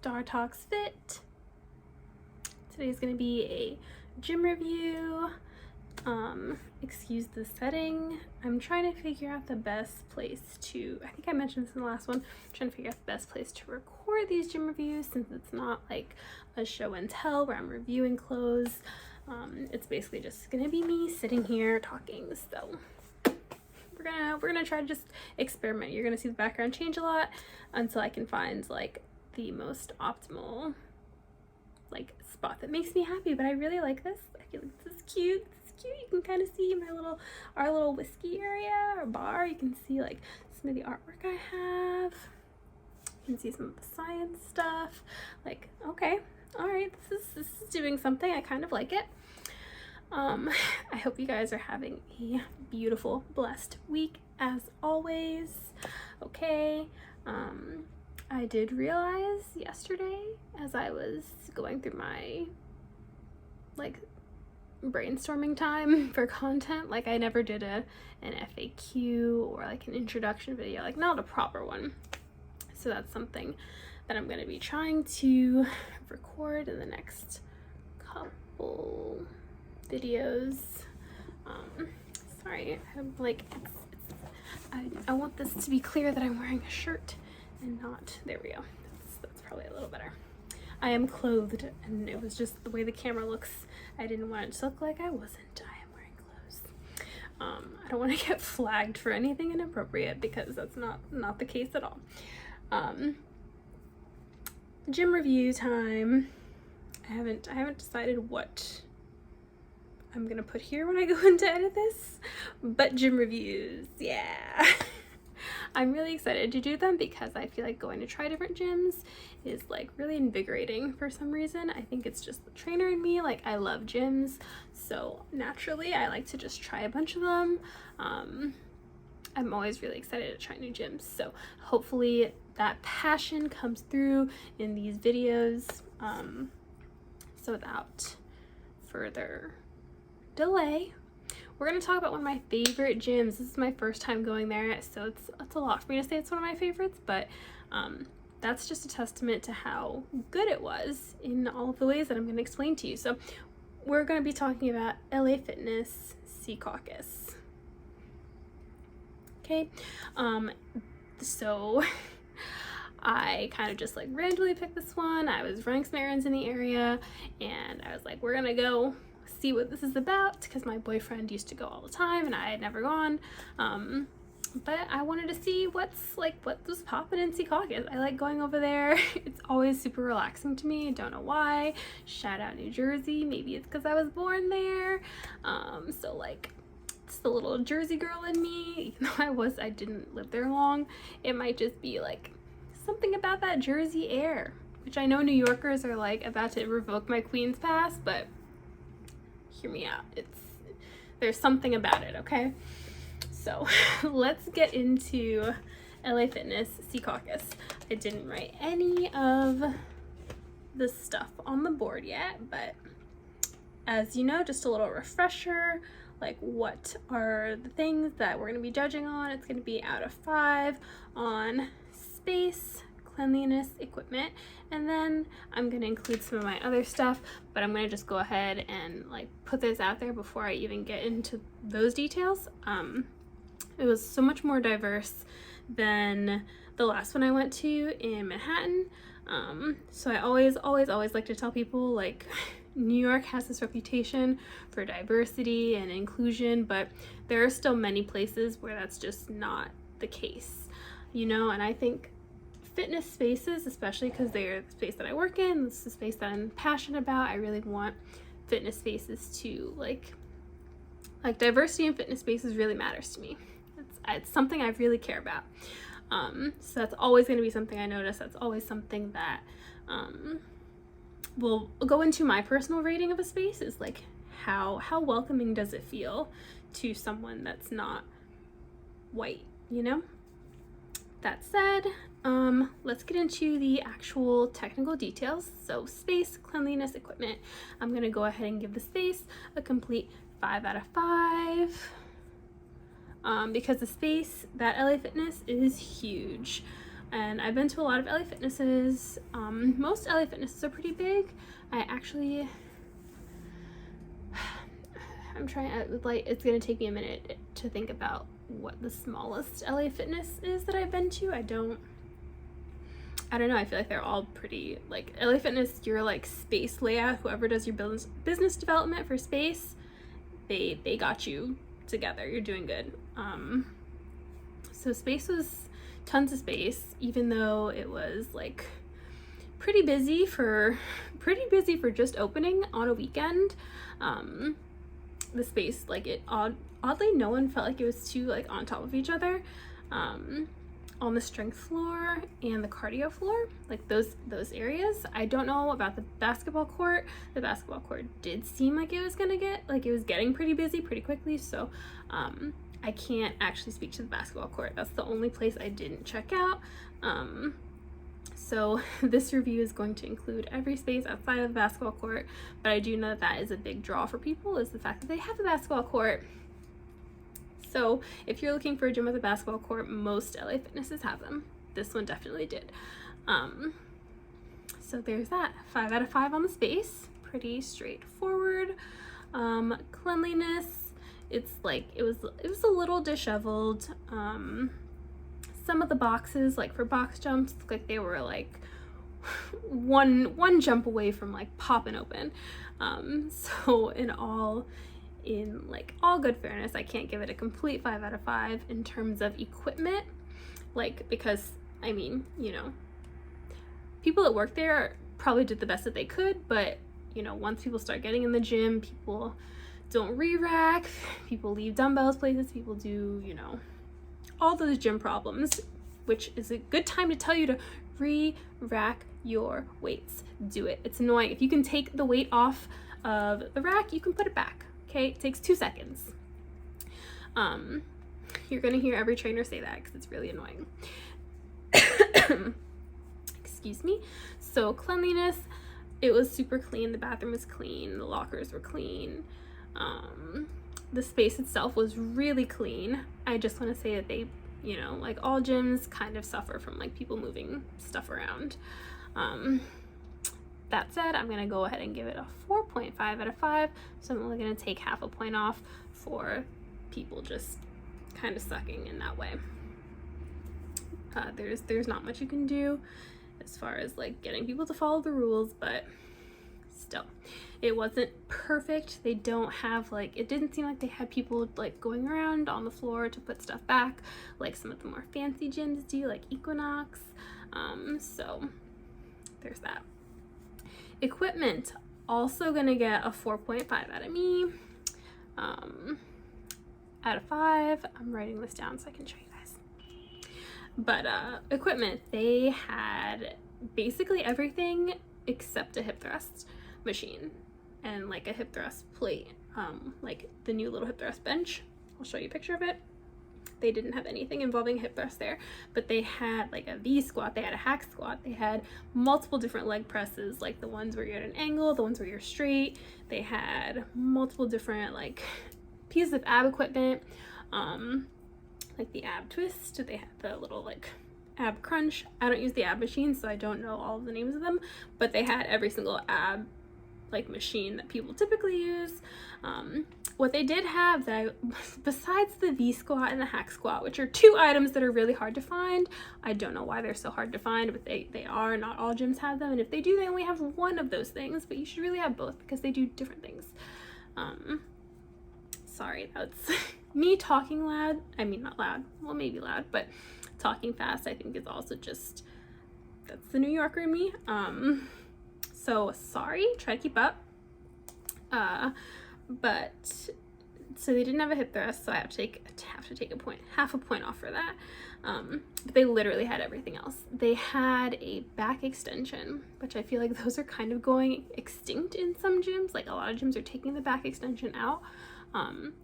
StarrTalks Fit. Today's going to be a gym review. Excuse the setting. I'm trying to figure out the best place to, I think I mentioned this in the last one, I'm trying to figure out the best place to record these gym reviews since it's not like a show and tell where I'm reviewing clothes. It's basically just going to be me sitting here talking. So we're gonna try to just experiment. You're gonna see the background change a lot until I can find like the most optimal like spot that makes me happy. But I really like this. I feel like this is cute. This is cute. You can kind of see our little whiskey area or bar. You can see like some of the artwork I have. You can see some of the science stuff. Like, okay, all right, this is doing something. I kind of like it. I hope you guys are having a beautiful, blessed week as always. Okay, I did realize yesterday as I was going through my like brainstorming time for content, like I never did an FAQ or like an introduction video, like not a proper one. So that's something that I'm going to be trying to record in the next couple videos. Sorry, I'm like, I want this to be clear that I'm wearing a shirt and not, there we go. That's probably a little better. I am clothed, and it was just the way the camera looks. I didn't want it to look like I wasn't. I am wearing clothes. I don't want to get flagged for anything inappropriate because that's not the case at all. Gym review time. I haven't decided what I'm gonna put here when I go in to edit this, but gym reviews, yeah. I'm really excited to do them because I feel like going to try different gyms is like really invigorating for some reason. I think it's just the trainer in me, like I love gyms, so naturally I like to just try a bunch of them. I'm always really excited to try new gyms, so hopefully that passion comes through in these videos. So without further delay, we're going to talk about one of my favorite gyms. This is my first time going there, so it's a lot for me to say it's one of my favorites, but that's just a testament to how good it was in all of the ways that I'm going to explain to you. So we're going to be talking about LA Fitness Secaucus. Okay, so I kind of just like randomly picked this one. I was running some errands in the area and I was like, we're gonna go see what this is about because my boyfriend used to go all the time and I had never gone. But I wanted to see what was popping in Secaucus. I like going over there. It's always super relaxing to me. I don't know why. Shout out New Jersey. Maybe it's because I was born there. So like, it's the little Jersey girl in me. Even though I didn't live there long. It might just be like something about that Jersey air, which I know New Yorkers are like about to revoke my Queen's Pass, but hear me out. There's something about it, okay? So let's get into LA Fitness Secaucus. I didn't write any of the stuff on the board yet, but as you know, just a little refresher, like what are the things that we're going to be judging on. It's going to be out of 5 on space, cleanliness, equipment, and then I'm going to include some of my other stuff, but I'm going to just go ahead and like put this out there before I even get into those details. It was so much more diverse than the last one I went to in Manhattan. So I always like to tell people, like, New York has this reputation for diversity and inclusion, but there are still many places where that's just not the case, you know. And I think fitness spaces, especially because they're the space that I work in, this is the space that I'm passionate about, I really want fitness spaces to like diversity in fitness spaces really matters to me. It's something I really care about. So that's always going to be something I notice. That's always something that will go into my personal rating of a space, is like how welcoming does it feel to someone that's not white, you know? That said, let's get into the actual technical details. So space, cleanliness, equipment. I'm going to go ahead and give the space a complete 5 out of 5. Because the space, that LA Fitness is huge. And I've been to a lot of LA Fitnesses. Most LA Fitnesses are pretty big. I'm trying to, like, it's gonna take me a minute to think about what the smallest LA Fitness is that I've been to. I don't know, I feel like they're all pretty, like, LA Fitness, your like space layout, whoever does your business development for space, they got you together. You're doing good. So space was tons of space, even though it was like pretty busy for just opening on a weekend. The space, like, oddly no one felt like it was too like on top of each other. On the strength floor and the cardio floor, like those areas. I don't know about the basketball court. The basketball court did seem like it was getting pretty busy pretty quickly, so I can't actually speak to the basketball court. That's the only place I didn't check out. So this review is going to include every space outside of the basketball court, but I do know that is a big draw for people, is the fact that they have a basketball court. So if you're looking for a gym with a basketball court, most LA Fitnesses have them. This one definitely did. So there's that. 5 out of 5 on the space. Pretty straightforward. Cleanliness, it's like, it was a little disheveled. Some of the boxes, like for box jumps, look like they were like one jump away from like popping open. So in all good fairness, I can't give it a complete 5 out of 5 in terms of equipment, like, because I mean, you know, people that work there probably did the best that they could, but you know, once people start getting in the gym, people don't re-rack, people leave dumbbells places, people do, you know, all those gym problems, which is a good time to tell you to re-rack your weights. Do it. It's annoying. If you can take the weight off of the rack, you can put it back. Okay, it takes 2 seconds. You're gonna hear every trainer say that because it's really annoying. Excuse me. So cleanliness, it was super clean. The bathroom was clean. The lockers were clean. The space itself was really clean. I just want to say that they, you know, like all gyms kind of suffer from like people moving stuff around. That said, I'm going to go ahead and give it a 4.5 out of 5. So I'm only going to take half a point off for people just kind of sucking in that way. There's not much you can do as far as like getting people to follow the rules, but still, it wasn't perfect. They don't have like, it didn't seem like they had people like going around on the floor to put stuff back like some of the more fancy gyms do, like Equinox. So there's that. Equipment, also gonna get a 4.5 out of me. Out of 5. I'm writing this down so I can show you guys. But equipment, they had basically everything except a hip thrust machine and like a hip thrust plate, like the new little hip thrust bench. I'll show you a picture of it. They didn't have anything involving hip thrust there, but they had like a V squat, they had a hack squat, they had multiple different leg presses, like the ones where you're at an angle, the ones where you're straight. They had multiple different like pieces of ab equipment, like the ab twist. They had the little like ab crunch. I don't use the ab machine, so I don't know all of the names of them, but they had every single ab like machine that people typically use. What they did have that besides the V squat and the hack squat, which are 2 items that are really hard to find, I don't know why they're so hard to find, but they are. Not all gyms have them, and if they do, they only have one of those things, but you should really have both because they do different things. Sorry, that's me talking loud. I mean, not loud, well, maybe loud, but talking fast I think is also just, that's the New Yorker in me. So sorry, try to keep up. But so they didn't have a hip thrust, so I have to take half a point off for that. But they literally had everything else. They had a back extension, which I feel like those are kind of going extinct in some gyms. Like a lot of gyms are taking the back extension out,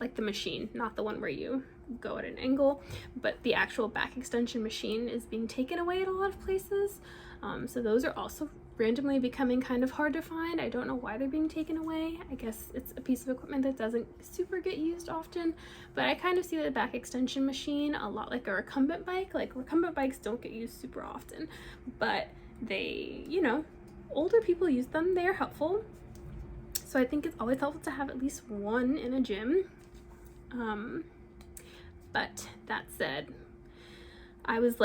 like the machine, not the one where you go at an angle, but the actual back extension machine is being taken away at a lot of places. So those are also randomly becoming kind of hard to find. I don't know why they're being taken away. I guess it's a piece of equipment that doesn't super get used often, but I kind of see the back extension machine a lot like a recumbent bike. Like recumbent bikes don't get used super often, but they, you know, older people use them. They're helpful. So I think it's always helpful to have at least one in a gym. But that said, I was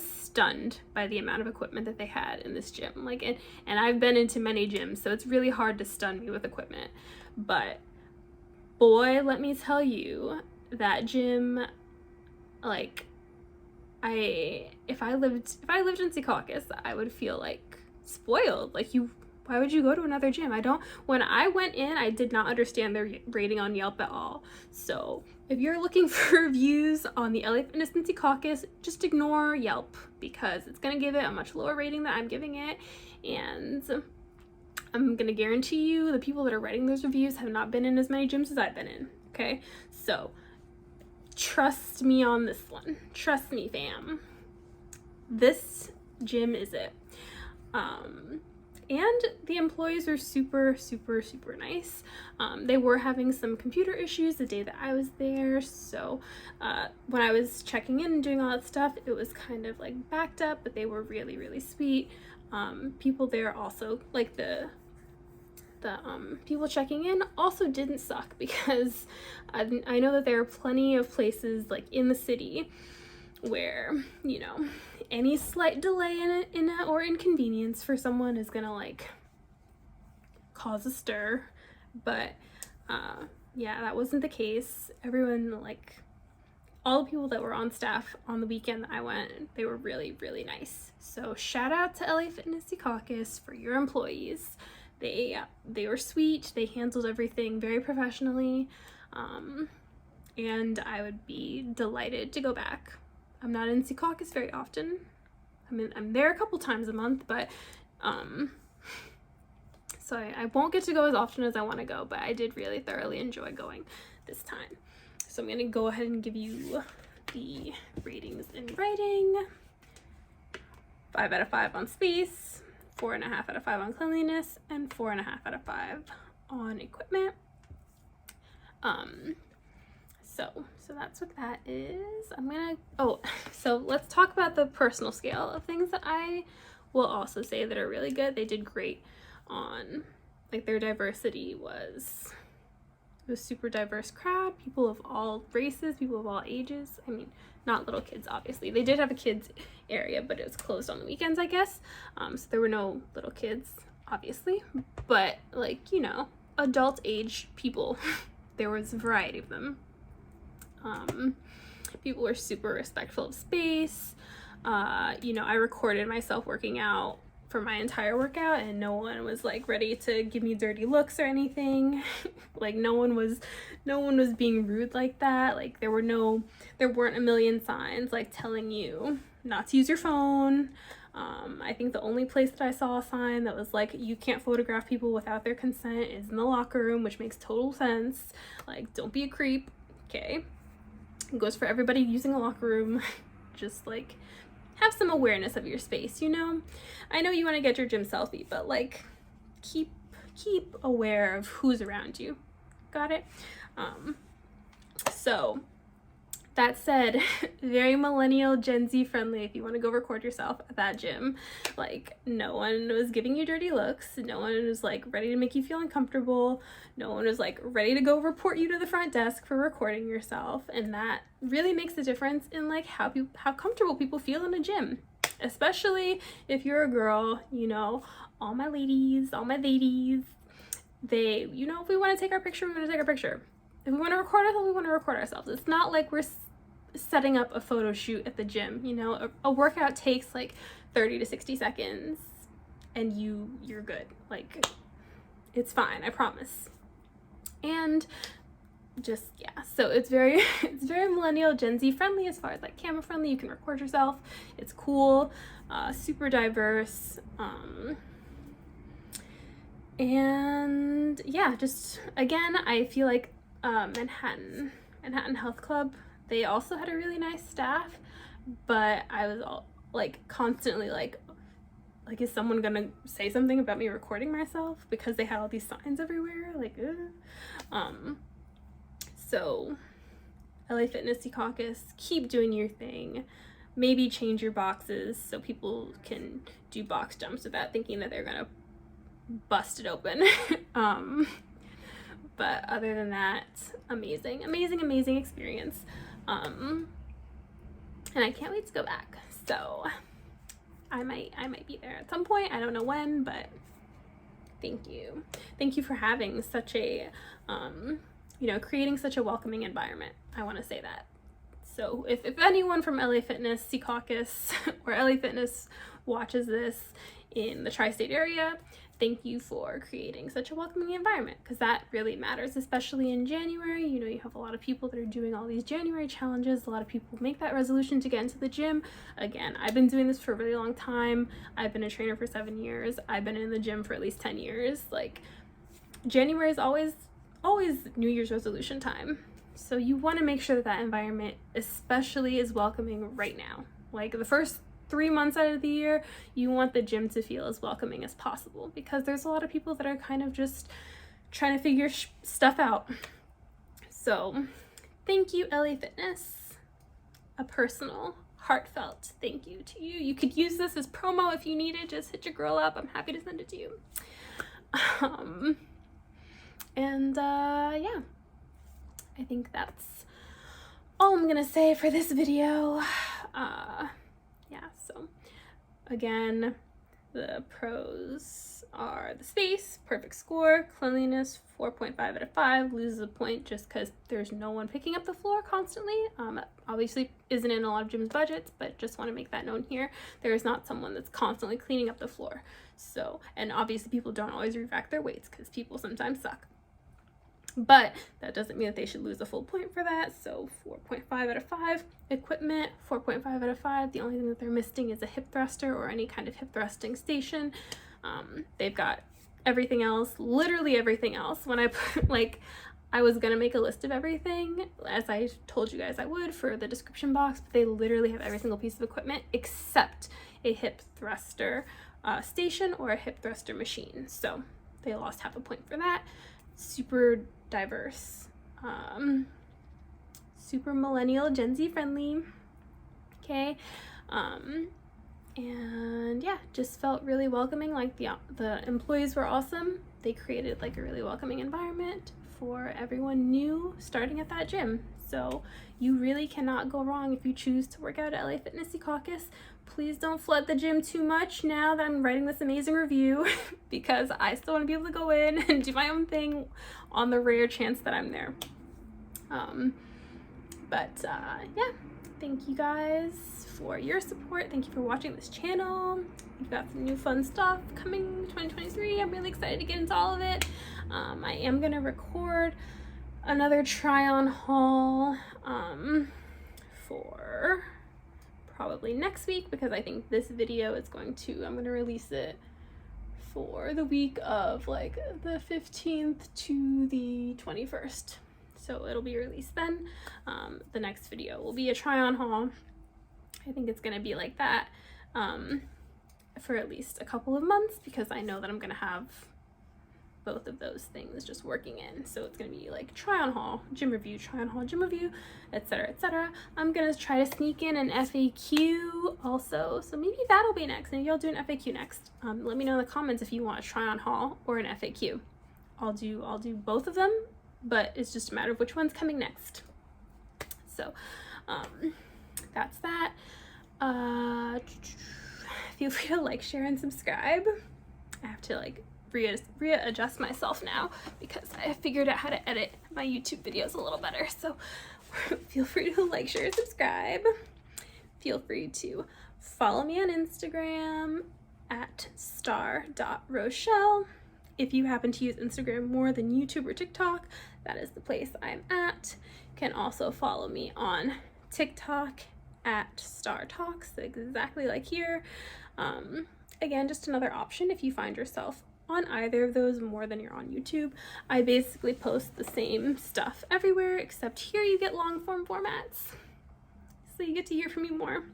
stunned by the amount of equipment that they had in this gym. Like, and I've been into many gyms, so it's really hard to stun me with equipment. But boy, let me tell you, that gym, like, if I lived in Secaucus, I would feel like spoiled. Like, why would you go to another gym? When I went in, I did not understand their rating on Yelp at all. So if you're looking for reviews on the LA Fitness in Secaucus, just ignore Yelp, because it's going to give it a much lower rating than I'm giving it. And I'm going to guarantee you the people that are writing those reviews have not been in as many gyms as I've been in. Okay? So trust me on this one. Trust me, fam. This gym is it. And the employees were super, super, super nice. They were having some computer issues the day that I was there, so when I was checking in and doing all that stuff, it was kind of like backed up, but they were really, really sweet. People there also, like the people checking in also didn't suck, because I know that there are plenty of places like in the city where, you know, any slight delay in it or inconvenience for someone is gonna like cause a stir. But yeah, that wasn't the case. Everyone, like all the people that were on staff on the weekend that I went, they were really, really nice. So shout out to LA Fitness Secaucus for your employees. They were sweet. They handled everything very professionally, and I would be delighted to go back. I'm not in Secaucus very often. I'm there a couple times a month, but so I won't get to go as often as I want to go, but I did really thoroughly enjoy going this time. So I'm going to go ahead and give you the ratings in writing. 5 out of 5 on space, 4.5 out of 5 on cleanliness, and 4.5 out of 5 on equipment. So that's what that is. So let's talk about the personal scale of things that I will also say that are really good. They did great on, like, their diversity was super diverse crowd, people of all races, people of all ages. I mean, not little kids, obviously. They did have a kids area, but it was closed on the weekends, I guess. So there were no little kids, obviously, but, like, you know, adult age people. There was a variety of them. People were super respectful of space. You know, I recorded myself working out for my entire workout, and no one was like ready to give me dirty looks or anything. Like no one was being rude like that. Like there weren't a million signs like telling you not to use your phone. I think the only place that I saw a sign that was like, you can't photograph people without their consent is in the locker room, which makes total sense. Like, don't be a creep. Okay. It goes for everybody using a locker room. Just like have some awareness of your space, you know? I know you want to get your gym selfie, but like keep aware of who's around you. Got it? So that said, very millennial Gen Z friendly if you want to go record yourself at that gym. Like no one was giving you dirty looks. No one was like ready to make you feel uncomfortable. No one was like ready to go report you to the front desk for recording yourself. And that really makes a difference in like how comfortable people feel in a gym. Especially if you're a girl, you know, all my ladies, they, you know, if we want to take our picture, we want to take our picture. If we want to record ourselves, we want to record ourselves. It's not like we're setting up a photo shoot at the gym, you know. A workout takes like 30 to 60 seconds and you're good. Like it's fine, I promise. And just, yeah, so it's very millennial Gen Z friendly as far as like camera friendly. You can record yourself. It's cool, super diverse. And yeah, just again, I feel like Manhattan Health Club, they also had a really nice staff, but I was all like constantly like like, is someone gonna say something about me recording myself because they had all these signs everywhere? Like, so LA Fitness Secaucus, keep doing your thing. Maybe change your boxes so people can do box jumps without thinking that they're gonna bust it open. But other than that, amazing experience. And I can't wait to go back. So I might be there at some point. I don't know when, but thank you. Thank you for having such a, creating such a welcoming environment. I want to say that. So if anyone from LA Fitness Secaucus or LA Fitness watches this in the tri-state area, thank you for creating such a welcoming environment, because that really matters, especially in January. You know, you have a lot of people that are doing all these January challenges. A lot of people make that resolution to get into the gym. Again, I've been doing this for a really long time. I've been a trainer for 7 years. I've been in the gym for at least 10 years. Like, January is always New Year's resolution time. So you want to make sure that environment especially is welcoming right now. Like, the first 3 months out of the year, you want the gym to feel as welcoming as possible, because there's a lot of people that are kind of just trying to figure stuff out. So thank you, LA Fitness. A personal, heartfelt thank you to you. You could use this as promo if you need it. Just hit your girl up. I'm happy to send it to you. Yeah, I think that's all I'm gonna say for this video. Yeah, so again, the pros are the space, perfect score, cleanliness, 4.5 out of 5, loses a point just because there's no one picking up the floor constantly. Obviously isn't in a lot of gyms' budgets, but just want to make that known here. There is not someone that's constantly cleaning up the floor. So, and obviously people don't always re-rack their weights because people sometimes suck. But that doesn't mean that they should lose a full point for that. So 4.5 out of 5. Equipment, 4.5 out of 5. The only thing that they're missing is a hip thruster or any kind of hip thrusting station. They've got everything else, literally everything else. When I put, I was gonna make a list of everything, as I told you guys I would for the description box, but they literally have every single piece of equipment except a hip thruster station or a hip thruster machine. So they lost half a point for that. Super diverse, super millennial, Gen Z friendly. Okay, and yeah, just felt really welcoming. Like, the employees were awesome. They created like a really welcoming environment for everyone new starting at that gym. So you really cannot go wrong if you choose to work out at LA Fitness Secaucus. Please don't flood the gym too much now that I'm writing this amazing review, because I still want to be able to go in and do my own thing on the rare chance that I'm there. Yeah, thank you guys for your support. Thank you for watching this channel. We've got some new fun stuff coming 2023. I'm really excited to get into all of it. I am going to record another try-on haul for probably next week, because I think this video is I'm going to release it for the week of like the 15th to the 21st. So it'll be released then. The next video will be a try-on haul. I think it's going to be like that for at least a couple of months, because I know that I'm going to have both of those things just working in. So it's going to be like try on haul, gym review, try on haul, gym review, etc., etc. I'm going to try to sneak in an FAQ also. So maybe that'll be next. Maybe I'll do an FAQ next. Let me know in the comments if you want a try on haul or an FAQ. I'll do both of them, but it's just a matter of which one's coming next. So that's that. Feel free to like, share, and subscribe. I have to like readjust myself now because I figured out how to edit my YouTube videos a little better. So feel free to like, share, subscribe. Feel free to follow me on Instagram at star.rochelle. If you happen to use Instagram more than YouTube or TikTok, that is the place I'm at. You can also follow me on TikTok at StarrTalks, exactly like here. Again, just another option if you find yourself on either of those more than you're on YouTube. I basically post the same stuff everywhere, except here you get long form formats, so you get to hear from me more.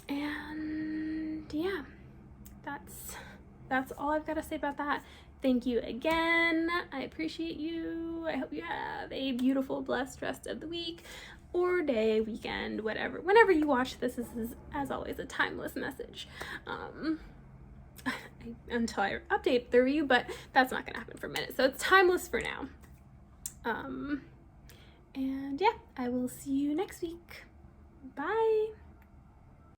And yeah, that's all I've got to say about that. Thank you again. I appreciate you. I hope you have a beautiful, blessed rest of the week or day, weekend, whatever. Whenever you watch this is as always a timeless message. Until I update the review, but that's not gonna happen for a minute. So it's timeless for now. And yeah, I will see you next week. Bye.